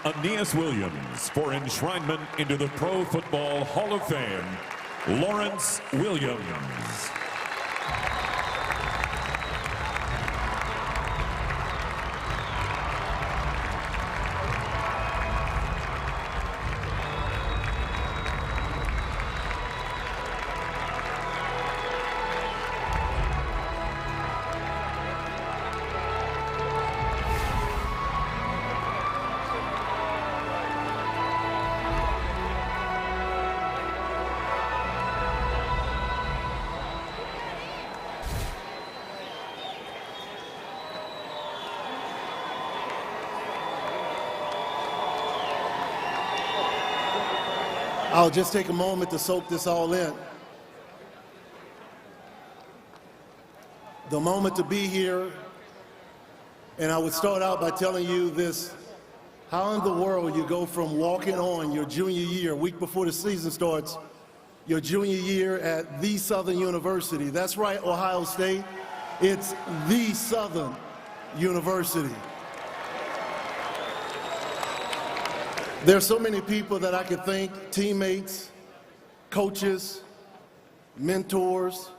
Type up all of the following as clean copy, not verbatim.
Aeneas Williams for enshrinement into the Pro Football Hall of Fame, Lawrence Williams. I'll just take a moment to soak this all in. The moment to be here, and I would start out by telling you this: how in the world you go from walking on your junior year, a week before the season starts, your junior year at the Southern University. That's right, Ohio State. It's the Southern University. There's so many people that I could thank: teammates, coaches, mentors.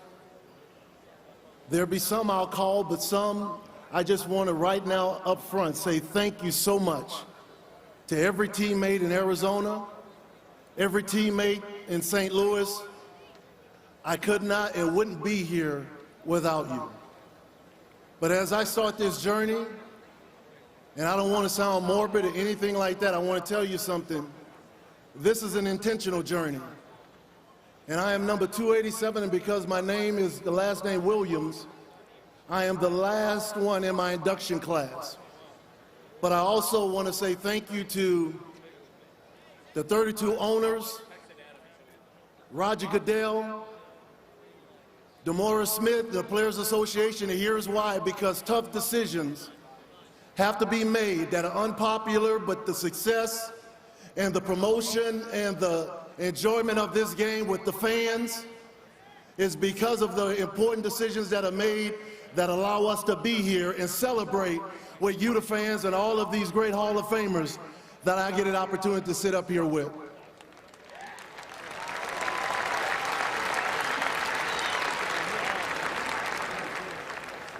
There'll be some I'll call, but some I just want to right now up front say thank you so much to every teammate in Arizona, every teammate in St. Louis. I could not and wouldn't be here without you. But as I start this journey, and I don't want to sound morbid or anything like that, I want to tell you something. This is an intentional journey. And I am number 287, and because my name is the last name Williams, I am the last one in my induction class. But I also want to say thank you to the 32 owners, Roger Goodell, DeMaurice Smith, the Players Association, and here's why: because tough decisions have to be made that are unpopular, but the success and the promotion and the enjoyment of this game with the fans is because of the important decisions that are made that allow us to be here and celebrate with you, the fans, and all of these great Hall of Famers that I get an opportunity to sit up here with.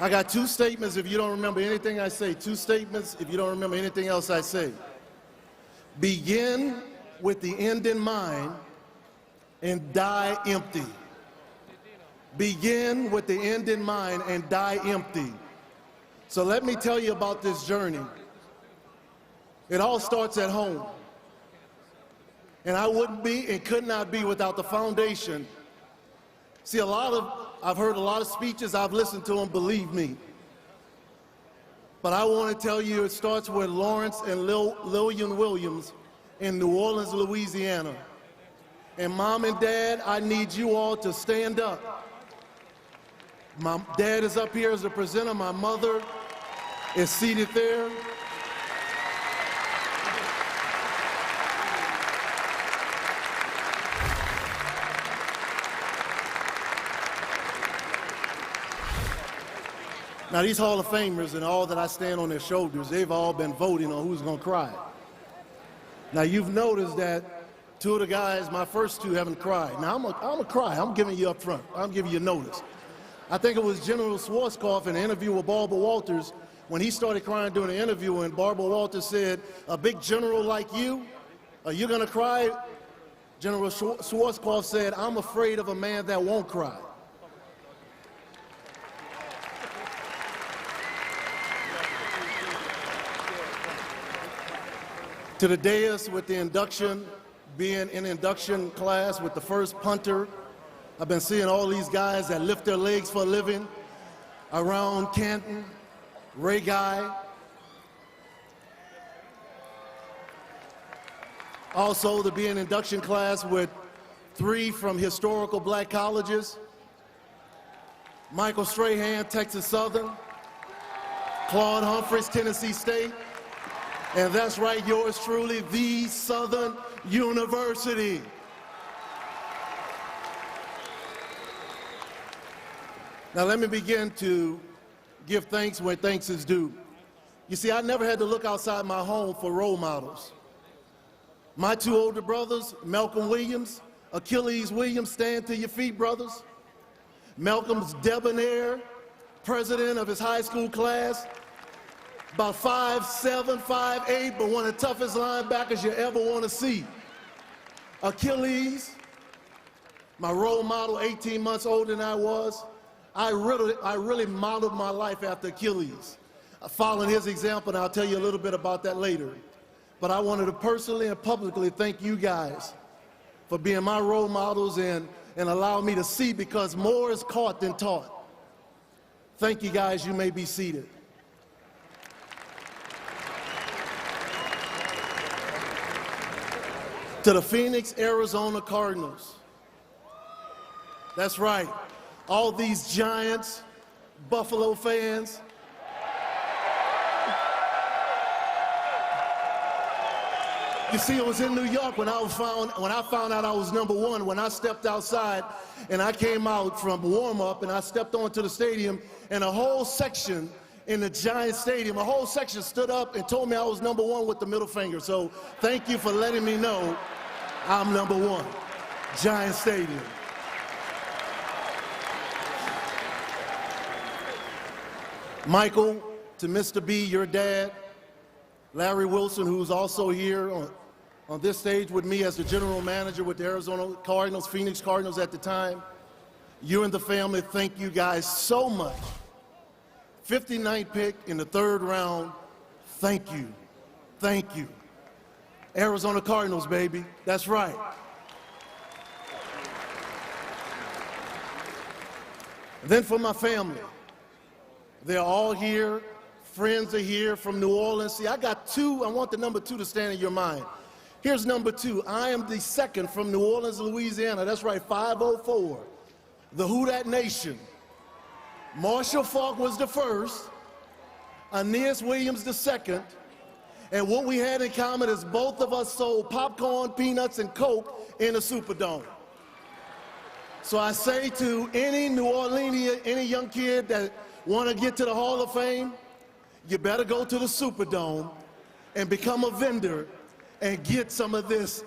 I got two statements if you don't remember anything I say. Two statements if you don't remember anything else I say. Begin with the end in mind and die empty. Begin with the end in mind and die empty. So let me tell you about this journey. It all starts at home. And I wouldn't be and could not be without the foundation. See, I've heard a lot of speeches, I've listened to them, believe me. But I want to tell you, it starts with Lawrence and Lillian Williams in New Orleans, Louisiana. And Mom and Dad, I need you all to stand up. My dad is up here as a presenter. My mother is seated there. Now, these Hall of Famers and all that I stand on their shoulders, they've all been voting on who's going to cry. Now, you've noticed that two of the guys, my first two, haven't cried. Now, I'm going to cry. I'm giving you up front. I'm giving you notice. I think it was General Schwarzkopf in an interview with Barbara Walters when he started crying during the interview, and Barbara Walters said, "A big general like you, are you going to cry?" General Schwarzkopf said, "I'm afraid of a man that won't cry." To the dais with the induction, being in induction class with the first punter. I've been seeing all these guys that lift their legs for a living around Canton, Ray Guy. Also to be in induction class with three from historical black colleges: Michael Strahan, Texas Southern; Claude Humphreys, Tennessee State; and that's right, yours truly, the Southern University. Now let me begin to give thanks where thanks is due. You see, I never had to look outside my home for role models. My two older brothers, Malcolm Williams, Achilles Williams, stand to your feet, brothers. Malcolm's debonair, president of his high school class, about 5'7", 5'8", but one of the toughest linebackers you ever want to see. Achilles, my role model, 18 months older than I was. I really modeled my life after Achilles. Following his example, and I'll tell you a little bit about that later. But I wanted to personally and publicly thank you guys for being my role models and allowing me to see, because more is caught than taught. Thank you guys, you may be seated. To the Phoenix, Arizona Cardinals. That's right, all these Giants, Buffalo fans. You see, it was in New York when I found out I was #1, when I stepped outside and I came out from warm-up and I stepped onto the stadium, and a whole section in the Giant Stadium, a whole section stood up and told me I was #1 with the middle finger. So thank you for letting me know I'm #1, Giant Stadium. Michael, to Mr. B, your dad, Larry Wilson, who's also here on this stage with me as the general manager with the Arizona Cardinals, Phoenix Cardinals at the time. You and the family, thank you guys so much. 59th pick in the 3rd round, thank you, thank you. Arizona Cardinals, baby, that's right. Then for my family, they're all here. Friends are here from New Orleans. See, I got two. I want the #2 to stand in your mind. Here's #2. I am the second from New Orleans, Louisiana. That's right, 504. The Who Dat Nation. Marshall Faulk was the first. Aeneas Williams the second. And what we had in common is both of us sold popcorn, peanuts, and Coke in the Superdome. So I say to any New Orleanian, any young kid that want to get to the Hall of Fame, you better go to the Superdome and become a vendor and get some of this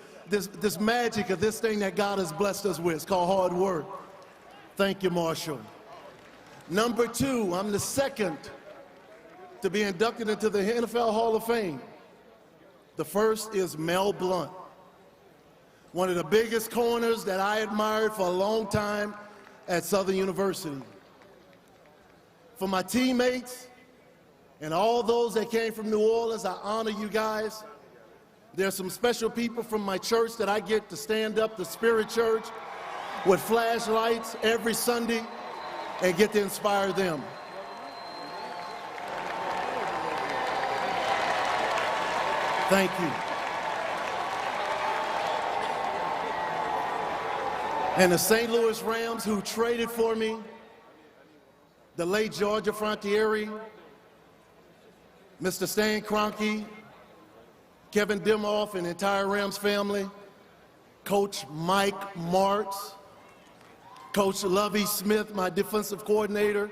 magic of this thing that God has blessed us with. It's called hard work. Thank you, Marshall. #2, I'm the second to be inducted into the NFL Hall of Fame. The first is Mel Blount, one of the biggest corners that I admired for a long time at Southern University. For my teammates, and all those that came from New Orleans, I honor you guys. There's some special people from my church that I get to stand up, the Spirit Church, with flashlights every Sunday and get to inspire them. Thank you. And the St. Louis Rams, who traded for me, the late Georgia Frontiere, Mr. Stan Kroenke, Kevin Demoff, and the entire Rams family, Coach Mike Martz, Coach Lovie Smith, my defensive coordinator.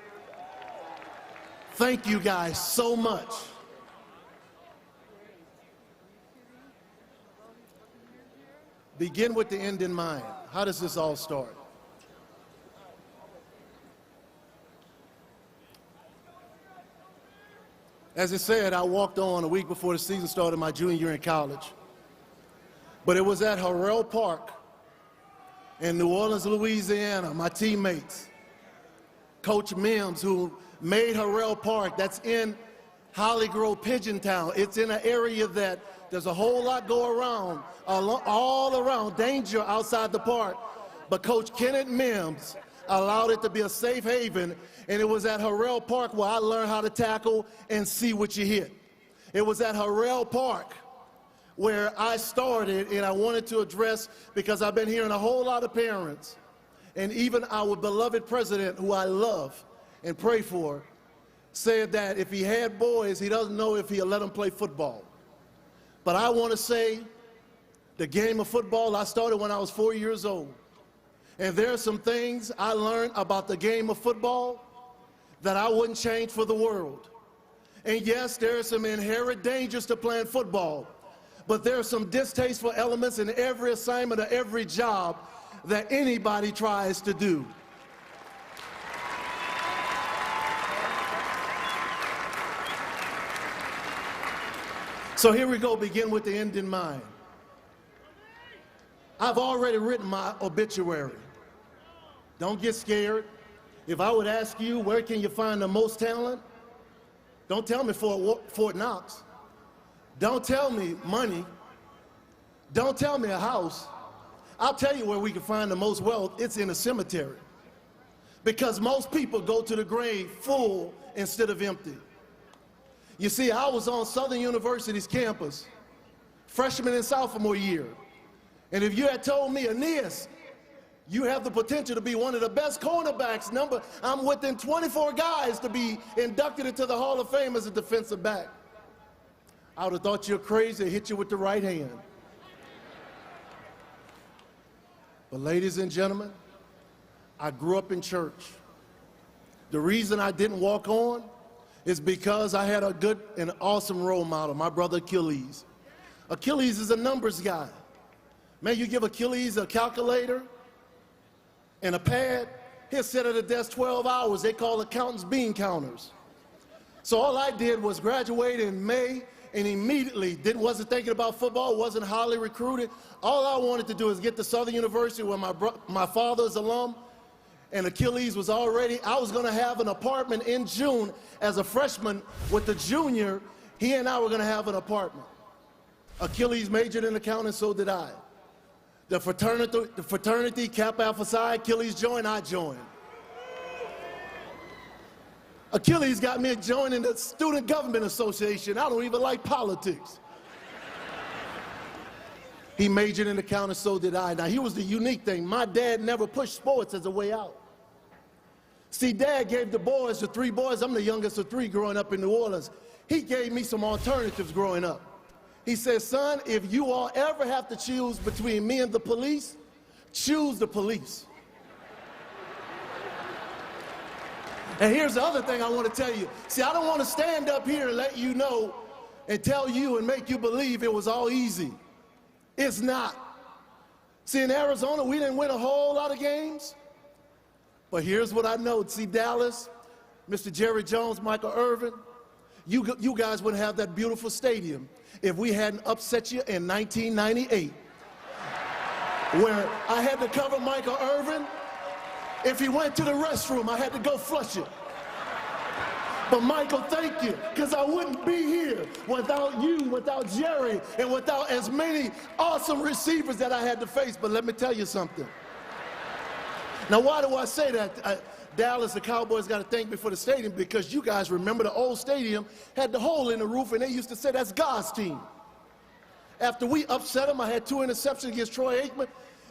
Thank you guys so much. Begin with the end in mind. How does this all start? As I said, I walked on a week before the season started my junior year in college. But it was at Harrell Park in New Orleans, Louisiana, my teammates, Coach Mims, who made Harrell Park, that's in Holly Grove, Pigeon Town. It's in an area that there's a whole lot go around, all around, danger outside the park. But Coach Kenneth Mims allowed it to be a safe haven, and it was at Harrell Park where I learned how to tackle and see what you hit. It was at Harrell Park where I started, and I wanted to address, because I've been hearing a whole lot of parents, and even our beloved president, who I love and pray for, said that if he had boys, he doesn't know if he'll let them play football. But I want to say the game of football, I started when I was 4 years old. And there are some things I learned about the game of football that I wouldn't change for the world. And yes, there are some inherent dangers to playing football, but there are some distasteful elements in every assignment or every job that anybody tries to do. So here we go, begin with the end in mind. I've already written my obituary. Don't get scared. If I would ask you, where can you find the most talent? Don't tell me Fort Knox. Don't tell me money. Don't tell me a house. I'll tell you where we can find the most wealth. It's in a cemetery. Because most people go to the grave full instead of empty. You see, I was on Southern University's campus, freshman and sophomore year. And if you had told me, Aeneas, you have the potential to be one of the best cornerbacks, I'm within 24 guys to be inducted into the Hall of Fame as a defensive back, I would have thought you're crazy and hit you with the right hand. But ladies and gentlemen, I grew up in church. The reason I didn't walk on is because I had a good and awesome role model, my brother Achilles. Achilles is a numbers guy. Man, you give Achilles a calculator and a pad, he'll sit at a desk 12 hours. They call accountants bean counters. So all I did was graduate in May and immediately wasn't thinking about football, wasn't highly recruited. All I wanted to do is get to Southern University where my father's alum, and Achilles was already, I was gonna have an apartment in June as a freshman with the junior. He and I were gonna have an apartment. Achilles majored in accounting, so did I. The fraternity, Kappa Alpha Psi, Achilles joined, I joined. Achilles got me joining the Student Government Association. I don't even like politics. He majored in accounting, so did I. Now, here was the unique thing. My dad never pushed sports as a way out. See, Dad gave the boys, the three boys, I'm the youngest of three growing up in New Orleans. He gave me some alternatives growing up. He said, son, if you all ever have to choose between me and the police, choose the police. And here's the other thing I want to tell you. See, I don't want to stand up here and let you know and tell you and make you believe it was all easy. It's not. See, in Arizona, we didn't win a whole lot of games. But here's what I know. See, Dallas, Mr. Jerry Jones, Michael Irvin, you guys wouldn't have that beautiful stadium if we hadn't upset you in 1998, where I had to cover Michael Irvin. If he went to the restroom, I had to go flush it. But Michael, thank you, because I wouldn't be here without you, without Jerry, and without as many awesome receivers that I had to face. But let me tell you something. Now, why do I say that? Dallas, the Cowboys got to thank me for the stadium, because you guys remember the old stadium had the hole in the roof, and they used to say that's God's team. After we upset them, I had 2 interceptions against Troy Aikman.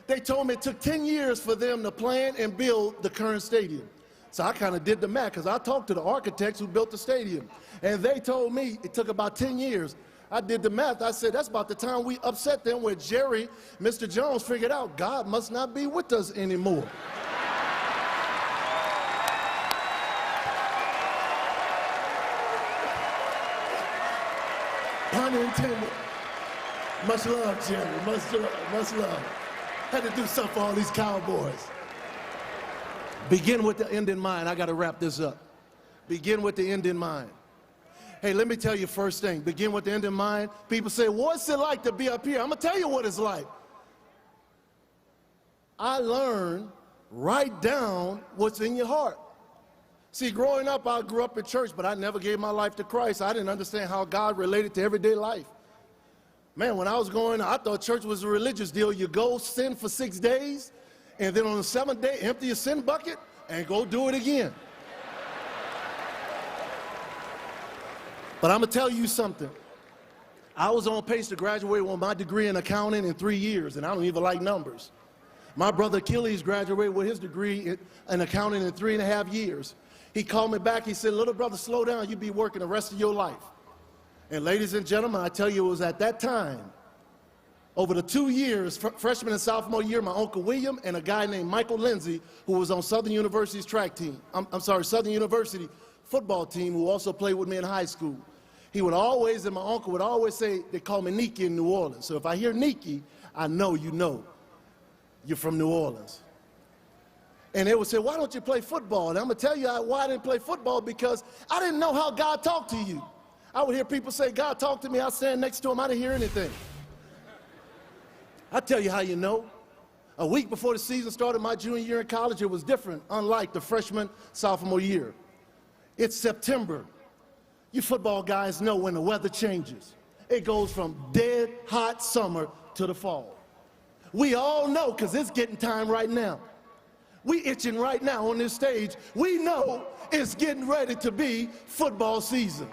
They told me it took 10 years for them to plan and build the current stadium. So I kind of did the math, because I talked to the architects who built the stadium, and they told me it took about 10 years. I did the math. I said, that's about the time we upset them, where Jerry, Mr. Jones, figured out God must not be with us anymore. Pun intended. Much love, Jerry. Much love. Much love. Had to do something for all these Cowboys. Begin with the end in mind. I got to wrap this up. Begin with the end in mind. Hey, let me tell you first thing. Begin with the end in mind. People say, what's it like to be up here? I'm going to tell you what it's like. I learned, write down what's in your heart. See, growing up, I grew up in church, but I never gave my life to Christ. I didn't understand how God related to everyday life. Man, when I was growing up, I thought church was a religious deal. You go sin for 6 days, and then on the 7th day, empty your sin bucket and go do it again. But I'm going to tell you something. I was on pace to graduate with my degree in accounting in 3 years, and I don't even like numbers. My brother Achilles graduated with his degree in accounting in 3.5 years. He called me back. He said, little brother, slow down. You'll be working the rest of your life. And ladies and gentlemen, I tell you, it was at that time, over the 2 years, freshman and sophomore year, my Uncle William and a guy named Michael Lindsay, who was on Southern University's track team. Southern University football team who also played with me in high school. He would always, and my uncle would always say, they call me Nikki in New Orleans. So if I hear Nikki, I know you're from New Orleans. And they would say, why don't you play football? And I'm going to tell you why I didn't play football, because I didn't know how God talked to you. I would hear people say, God talked to me. I stand next to him. I didn't hear anything. I'll tell you how you know. A week before the season started, my junior year in college, it was different, unlike the freshman, sophomore year. It's September. You football guys know when the weather changes. It goes from dead hot summer to the fall. We all know, because it's getting time right now. We itching right now on this stage. We know it's getting ready to be football season.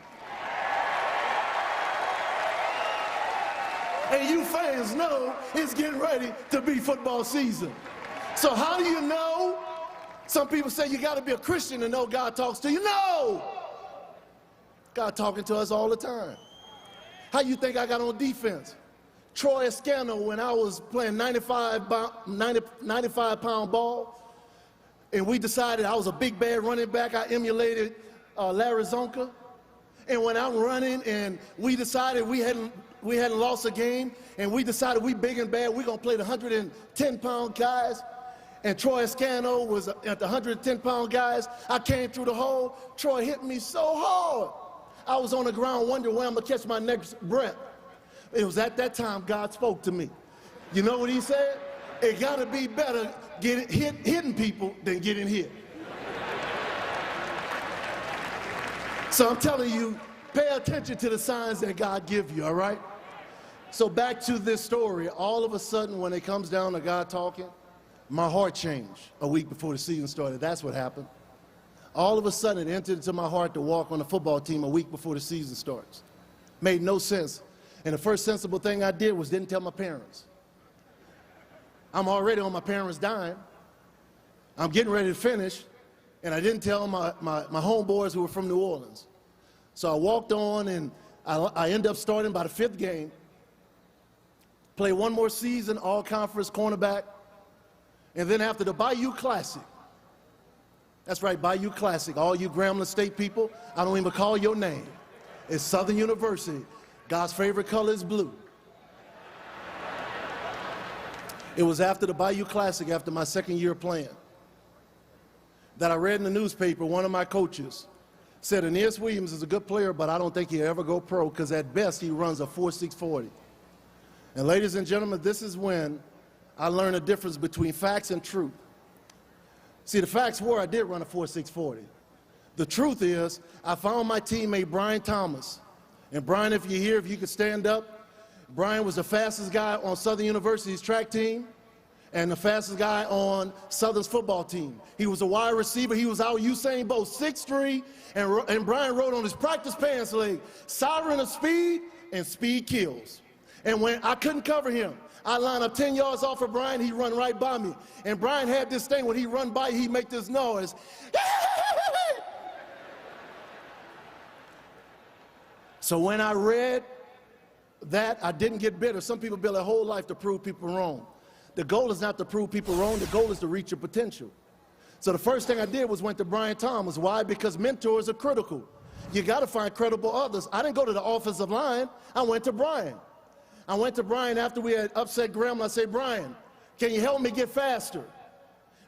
And you fans know it's getting ready to be football season. So how do you know? Some people say you got to be a Christian to know God talks to you. No! God talking to us all the time. How you think I got on defense? Troy Escano, when I was playing 95-pound ball, and we decided I was a big, bad running back. I emulated Larry Zonka. And when I'm running, and we decided we hadn't lost a game, and we decided we big and bad, we're going to play the 110-pound guys. And Troy Escano was at the 110-pound guys. I came through the hole. Troy hit me so hard. I was on the ground wondering where I'm going to catch my next breath. It was at that time God spoke to me. You know what he said? It got to be better hitting people than getting hit. So I'm telling you, pay attention to the signs that God gives you, all right? So back to this story. All of a sudden, when it comes down to God talking, my heart changed a week before the season started. That's what happened. All of a sudden, it entered into my heart to walk on the football team a week before the season starts. Made no sense. And the first sensible thing I did was didn't tell my parents. I'm already on my parents' dime. I'm getting ready to finish, and I didn't tell my homeboys who were from New Orleans. So I walked on, and I ended up starting by the 5th game. Play one more season, all-conference cornerback. And then after the Bayou Classic, that's right, Bayou Classic, all you Grambling State people, I don't even call your name. It's Southern University. God's favorite color is blue. It was after the Bayou Classic, after my 2nd year playing, that I read in the newspaper, one of my coaches said, Aeneas Williams is a good player, but I don't think he'll ever go pro, because at best he runs a 4.6 40. And ladies and gentlemen, this is when I learned the difference between facts and truth. See, the facts were I did run a 4.6 40. The truth is I found my teammate Brian Thomas. And Brian, if you're here, if you could stand up, Brian was the fastest guy on Southern University's track team and the fastest guy on Southern's football team. He was a wide receiver. He was our Usain Bolt, 6'3", and Brian wrote on his practice pants leg, siren of speed, and speed kills. And when I couldn't cover him, I line up 10 yards off of Brian, he run right by me. And Brian had this thing, when he run by, he'd make this noise. So when I read that, I didn't get bitter. Some people build their whole life to prove people wrong. The goal is not to prove people wrong. The goal is to reach your potential. So the first thing I did was went to Brian Thomas. Why? Because mentors are critical. You got to find credible others. I didn't go to the offensive line. I went to Brian. I went to Brian after we had upset Grambling. I said, Brian, can you help me get faster?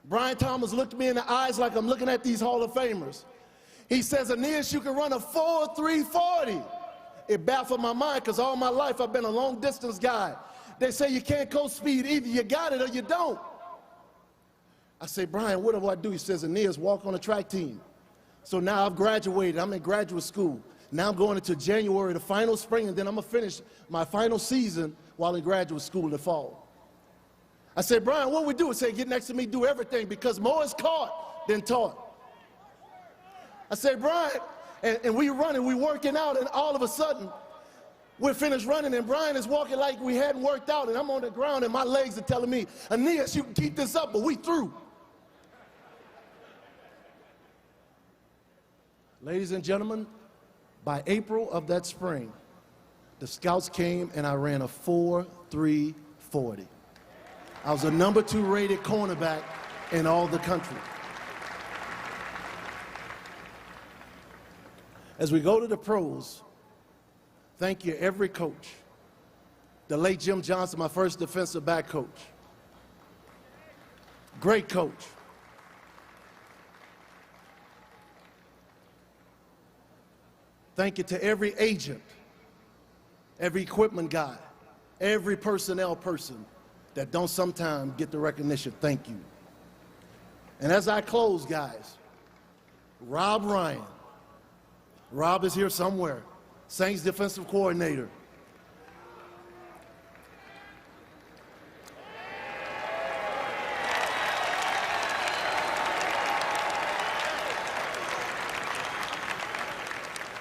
Brian Thomas looked me in the eyes like I'm looking at these Hall of Famers. He says, Aeneas, you can run a 4.3 40. It baffled my mind, because all my life I've been a long distance guy. They say you can't coach speed. Either you got it or you don't. I say, Brian, what do I do? He says, Aeneas, walk on the track team. So now I've graduated. I'm in graduate school. Now I'm going into January, the final spring, and then I'm going to finish my final season while in graduate school in the fall. I said, Brian, what we do? He said, get next to me, do everything, because more is caught than taught. I said, Brian, and we running, we working out, and all of a sudden, we're finished running, and Brian is walking like we hadn't worked out, and I'm on the ground, and my legs are telling me, Aeneas, you can keep this up, but we through. Ladies and gentlemen, by April of that spring, the scouts came, and I ran a 4.3 40. I was a number 2 rated cornerback in all the country. As we go to the pros, thank you every coach. The late Jim Johnson, my first defensive back coach. Great coach. Thank you to every agent, every equipment guy, every personnel person that don't sometimes get the recognition. Thank you. And as I close, guys, Rob Ryan. Rob is here somewhere. Saints defensive coordinator.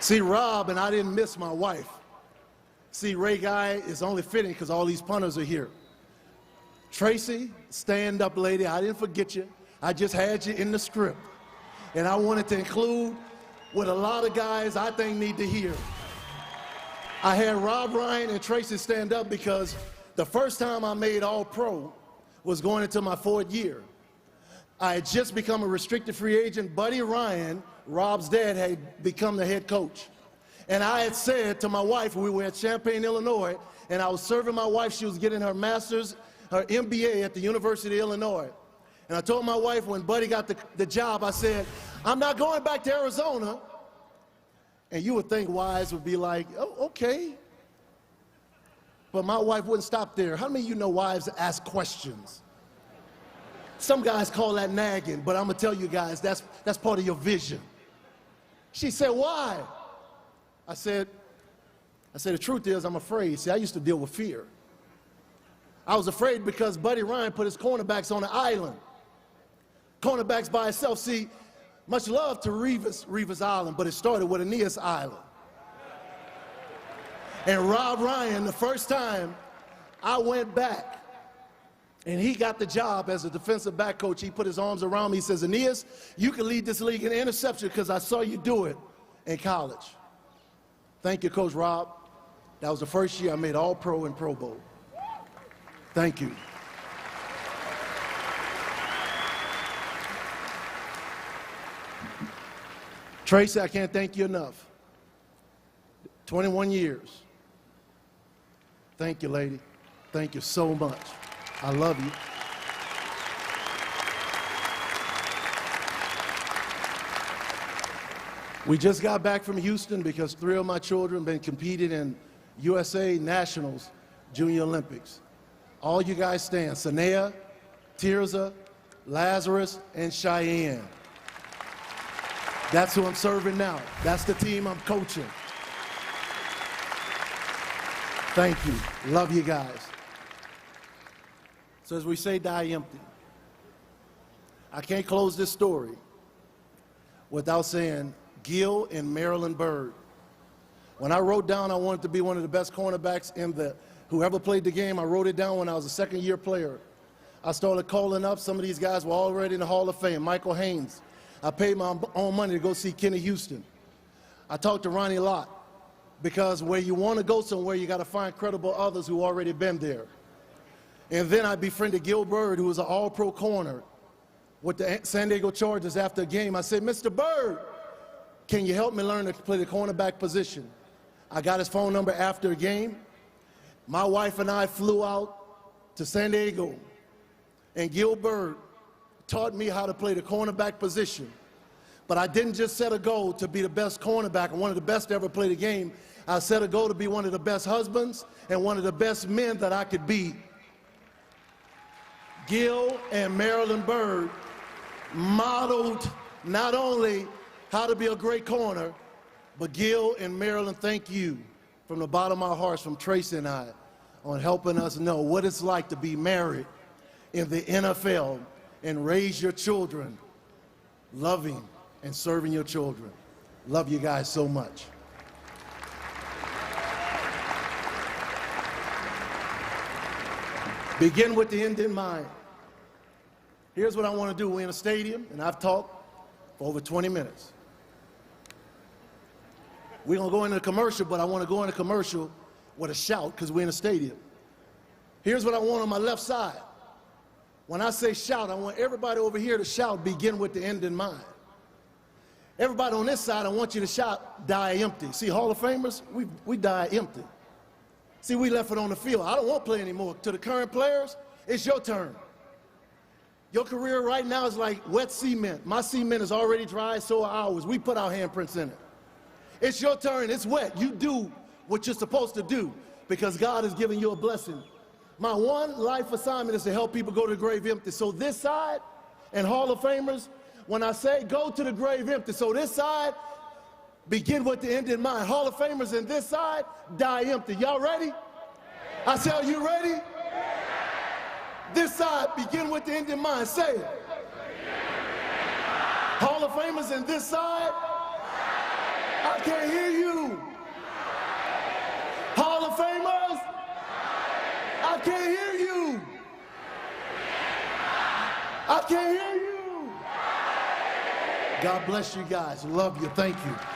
See, Rob, and I didn't miss my wife. See, Ray Guy is only fitting because all these punters are here. Tracy, stand up, lady. I didn't forget you. I just had you in the script. And I wanted to include what a lot of guys I think need to hear. I had Rob Ryan and Tracy stand up because the first time I made All-Pro was going into my 4th year. I had just become a restricted free agent. Buddy Ryan, Rob's dad, had become the head coach. And I had said to my wife, we were at Champaign, Illinois, and I was serving my wife. She was getting her master's, her MBA at the University of Illinois. And I told my wife when Buddy got the job, I said, I'm not going back to Arizona. And you would think wives would be like, oh, okay. But my wife wouldn't stop there. How many of you know wives ask questions? Some guys call that nagging, but I'm going to tell you guys, that's part of your vision. She said, why? I said, the truth is, I'm afraid. See, I used to deal with fear. I was afraid because Buddy Ryan put his cornerbacks on an island. Cornerbacks by itself. See, much love to Revis Island, but it started with Aeneas Island. And Rob Ryan, the first time I went back, and he got the job as a defensive back coach, he put his arms around me. He says, Aeneas, you can lead this league in interception because I saw you do it in college. Thank you, Coach Rob. That was the first year I made All-Pro and Pro Bowl. Thank you. Tracy, I can't thank you enough. 21 years. Thank you, lady. Thank you so much. I love you. We just got back from Houston because 3 of my children have been competing in USA Nationals Junior Olympics. All you guys stand. Sanea, Tirza, Lazarus, and Cheyenne. That's who I'm serving now. That's the team I'm coaching. Thank you. Love you guys. So as we say, die empty. I can't close this story without saying Gil and Marilyn Byrd. When I wrote down I wanted to be one of the best cornerbacks in whoever played the game, I wrote it down when I was a second-year player. I started calling up. Some of these guys were already in the Hall of Fame. Michael Haynes. I paid my own money to go see Kenny Houston. I talked to Ronnie Lott because where you want to go somewhere, you got to find credible others who already been there. And then I befriended Gil Byrd, who was an all-pro corner with the San Diego Chargers after a game. I said, Mr. Byrd, can you help me learn to play the cornerback position? I got his phone number after a game. My wife and I flew out to San Diego, and Gil Byrd taught me how to play the cornerback position. But I didn't just set a goal to be the best cornerback and one of the best to ever play the game. I set a goal to be one of the best husbands and one of the best men that I could be. Gil and Marilyn Byrd modeled not only how to be a great corner, but Gil and Marilyn, thank you from the bottom of our hearts, from Tracy and I, on helping us know what it's like to be married in the NFL and raise your children, loving and serving your children. Love you guys so much. Begin with the end in mind. Here's what I want to do. We're in a stadium, and I've talked for over 20 minutes. We're going to go into a commercial, but I want to go into a commercial with a shout because we're in a stadium. Here's what I want on my left side. When I say shout, I want everybody over here to shout, begin with the end in mind. Everybody on this side, I want you to shout, die empty. See, Hall of Famers, we die empty. See, we left it on the field. I don't want to play anymore. To the current players, it's your turn. Your career right now is like wet cement. My cement is already dry, so are ours. We put our handprints in it. It's your turn. It's wet. You do what you're supposed to do because God has given you a blessing. My one life assignment is to help people go to the grave empty. So this side and Hall of Famers, when I say go to the grave empty, so this side, begin with the end in mind. Hall of Famers in this side, die empty. Y'all ready? I say, are you ready? This side, begin with the end in mind. Say it. Hall of Famers in this side, I can't hear you. Hall of Famers, I can't hear you. I can't hear you. God bless you guys. Love you. Thank you.